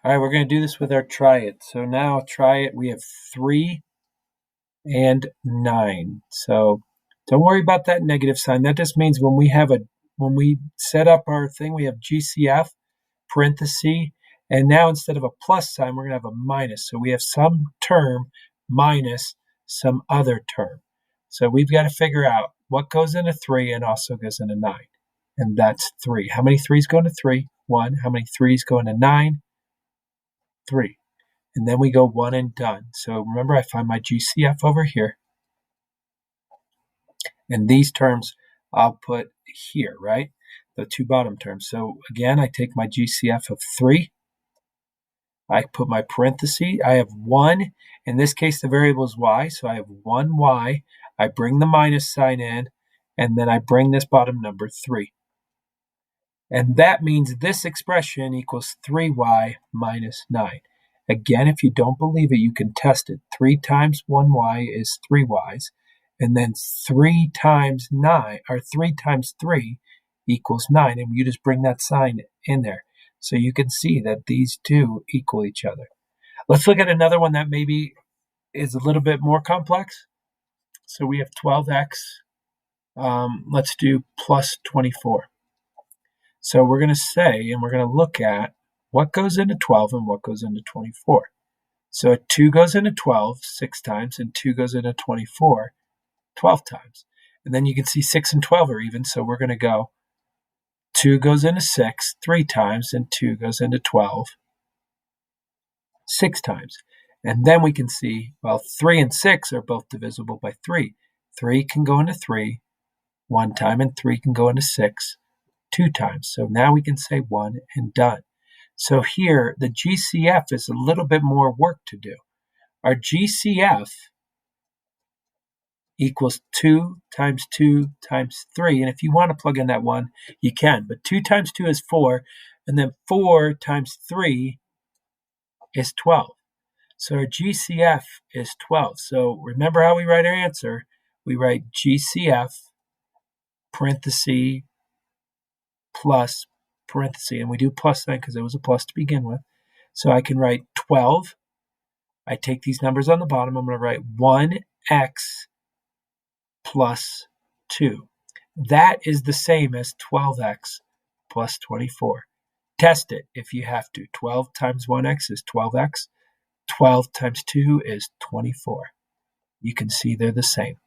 All right, we're going to do this with our try it. So now try it. We have 3 and 9. So don't worry about that negative sign. That just means when we set up our thing, we have GCF, parenthesis, and now instead of a plus sign, we're going to have a minus. So we have some term minus some other term. So we've got to figure out what goes into 3 and also goes into 9. And that's 3. How many 3's go into 3? 1. How many 3's go into 9? 3. And then we go 1 and done. So remember, I find my GCF over here. And these terms I'll put here, right? The two bottom terms. So again, I take my GCF of 3. I put my parenthesis. I have 1. In this case, the variable is y. So I have 1y. I bring the minus sign in. And then I bring this bottom number 3. And that means this expression equals 3y minus 9. Again, if you don't believe it, you can test it. 3 times 1y is 3y's. And then 3 times 9, or 3 times 3 equals 9. And you just bring that sign in there. So you can see that these two equal each other. Let's look at another one that maybe is a little bit more complex. So we have 12x. Let's do plus 24. So we're going to say, and we're going to look at what goes into 12 and what goes into 24. So 2 goes into 12 6 times, and 2 goes into 24 12 times. And then you can see 6 and 12 are even, so we're going to go 2 goes into 6 3 times, and 2 goes into 12 6 times. And then we can see, well, 3 and 6 are both divisible by 3. 3 can go into 3 1 time, and 3 can go into 6 2 times. So now we can say 1 and done. So here, the GCF is a little bit more work to do. Our GCF equals 2 times 2 times 3. And if you want to plug in that 1, you can. But 2 times 2 is 4. And then 4 times 3 is 12. So our GCF is 12. So remember how we write our answer. We write GCF, parenthesis, plus, parenthesis. And we do plus sign because it was a plus to begin with. So I can write 12. I take these numbers on the bottom. I'm going to write 1x plus 2. That is the same as 12x plus 24. Test it if you have to. 12 times 1x is 12x. 12 times 2 is 24. You can see they're the same.